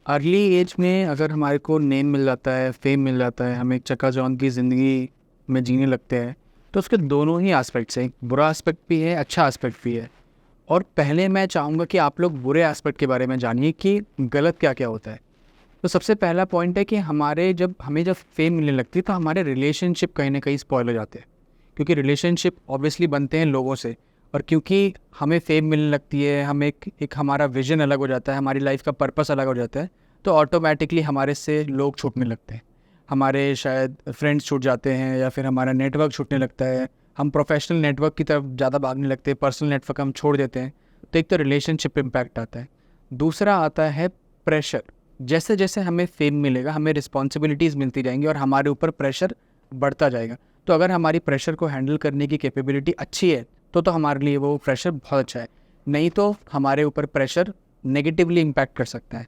Early as में अगर हमारे को नेम मिल जाता है, फेम मिल जाता है, हम एक चकाचौंध की ज़िंदगी में जीने लगते हैं, तो उसके दोनों ही एस्पेक्ट्स हैं। एक बुरा एस्पेक्ट भी है, अच्छा एस्पेक्ट भी है। और पहले मैं चाहूँगा कि आप लोग बुरे एस्पेक्ट के बारे में जानिए कि गलत क्या क्या होता है। तो सबसे पहला पॉइंट है कि हमें जब फेम मिलने लगती है तो हमारे रिलेशनशिप कहीं ना कहीं स्पॉइल हो जाते हैं, क्योंकि रिलेशनशिप ऑब्वियसली बनते हैं लोगों से। और क्योंकि हमें फेम मिलने लगती है, हम एक हमारा विजन अलग हो जाता है, हमारी लाइफ का पर्पस अलग हो जाता है, तो ऑटोमेटिकली हमारे से लोग छूटने लगते हैं। हमारे शायद फ्रेंड्स छूट जाते हैं, या फिर हमारा नेटवर्क छूटने लगता है। हम प्रोफेशनल नेटवर्क की तरफ ज़्यादा भागने लगते हैं, पर्सनल नेटवर्क हम छोड़ देते हैं। तो एक तो रिलेशनशिप इम्पैक्ट आता है। दूसरा आता है प्रेशर। जैसे जैसे हमें फेम मिलेगा, हमें रिस्पॉन्सिबिलिटीज़ मिलती जाएंगी और हमारे ऊपर प्रेशर बढ़ता जाएगा। तो अगर हमारी प्रेशर को हैंडल करने की कैपेबिलिटी अच्छी है तो हमारे लिए वो प्रेशर बहुत अच्छा है। नहीं तो हमारे ऊपर प्रेशर नेगेटिवली इम्पैक्ट कर सकता है।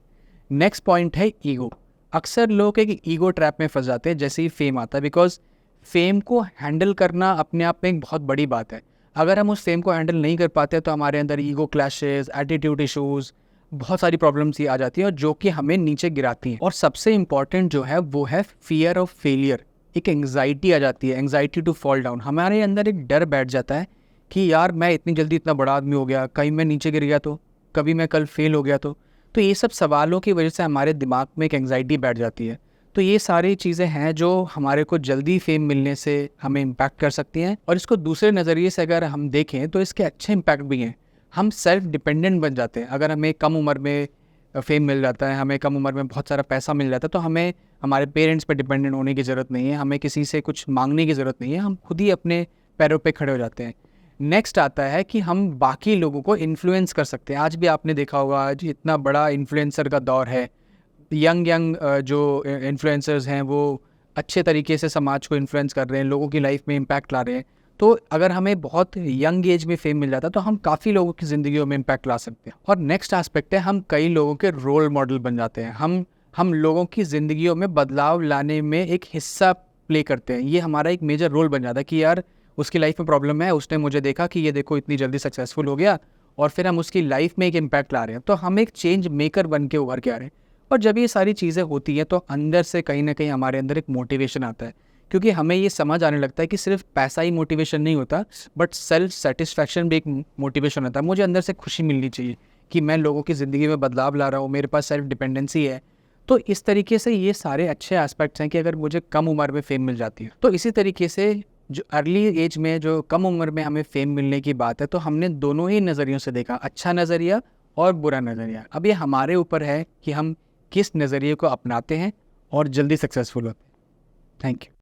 नेक्स्ट पॉइंट है ईगो। अक्सर लोग एक ईगो ट्रैप में फंस जाते हैं जैसे ही फेम आता है, बिकॉज फेम को हैंडल करना अपने आप में एक बहुत बड़ी बात है। अगर हम उस फेम को हैंडल नहीं कर पाते तो हमारे अंदर ईगो क्लैशेस, एटीट्यूड इशूज़, बहुत सारी प्रॉब्लम्स ये आ जाती हैं और जो कि हमें नीचे गिराती हैं। और सबसे इम्पॉर्टेंट जो है वो है फियर ऑफ फेलियर। एक एंग्जाइटी आ जाती है, एंग्जाइटी टू फॉल डाउन। हमारे अंदर एक डर बैठ जाता है कि यार मैं इतनी जल्दी इतना बड़ा आदमी हो गया, कहीं मैं नीचे गिर गया तो, कभी मैं कल फेल हो गया तो ये सब सवालों की वजह से हमारे दिमाग में एक एंग्जाइटी बैठ जाती है। तो ये सारी चीज़ें हैं जो हमारे को जल्दी फेम मिलने से हमें इम्पैक्ट कर सकती हैं। और इसको दूसरे नज़रिए से अगर हम देखें तो इसके अच्छे इम्पैक्ट भी हैं। हम सेल्फ डिपेंडेंट बन जाते हैं। अगर हमें कम उम्र में फेम मिल जाता है, हमें कम उम्र में बहुत सारा पैसा मिल जाता है, तो हमें हमारे पेरेंट्स पर डिपेंडेंट होने की ज़रूरत नहीं है, हमें किसी से कुछ मांगने की ज़रूरत नहीं है, हम खुद ही अपने पैरों पे खड़े हो जाते हैं। नेक्स्ट आता है कि हम बाकी लोगों को इन्फ्लुएंस कर सकते हैं। आज भी आपने देखा होगा, आज इतना बड़ा इन्फ्लुएंसर का दौर है। यंग यंग जो इन्फ्लुएंसर्स हैं वो अच्छे तरीके से समाज को इन्फ्लुएंस कर रहे हैं, लोगों की लाइफ में इम्पैक्ट ला रहे हैं। तो अगर हमें बहुत यंग एज में फेम मिल जाता है तो हम काफ़ी लोगों की ज़िंदगियों में इम्पैक्ट ला सकते हैं। और नेक्स्ट एस्पेक्ट है, हम कई लोगों के रोल मॉडल बन जाते हैं। हम लोगों की ज़िंदगियों में बदलाव लाने में एक हिस्सा प्ले करते हैं। ये हमारा एक मेजर रोल बन जाता है कि यार उसकी लाइफ में प्रॉब्लम है, उसने मुझे देखा कि ये देखो इतनी जल्दी सक्सेसफुल हो गया, और फिर हम उसकी लाइफ में एक इम्पैक्ट ला रहे हैं। तो हम एक चेंज मेकर बन के उभर के आ रहे हैं। और जब ये सारी चीज़ें होती हैं तो अंदर से कहीं ना कहीं हमारे अंदर एक मोटिवेशन आता है, क्योंकि हमें ये समझ आने लगता है कि सिर्फ पैसा ही मोटिवेशन नहीं होता, बट सेल्फ सेटिस्फैक्शन भी एक मोटिवेशन होता है। मुझे अंदर से खुशी मिलनी चाहिए कि मैं लोगों की ज़िंदगी में बदलाव ला रहा हूँ, मेरे पास सेल्फ डिपेंडेंसी है। तो इस तरीके से ये सारे अच्छे एस्पेक्ट्स हैं कि अगर मुझे कम उम्र में फेम मिल जाती है। तो इसी तरीके से जो अर्ली एज में, जो कम उम्र में हमें फेम मिलने की बात है, तो हमने दोनों ही नज़रियों से देखा, अच्छा नज़रिया और बुरा नज़रिया। अब ये हमारे ऊपर है कि हम किस नज़रिए को अपनाते हैं और जल्दी सक्सेसफुल होते हैं। Thank you.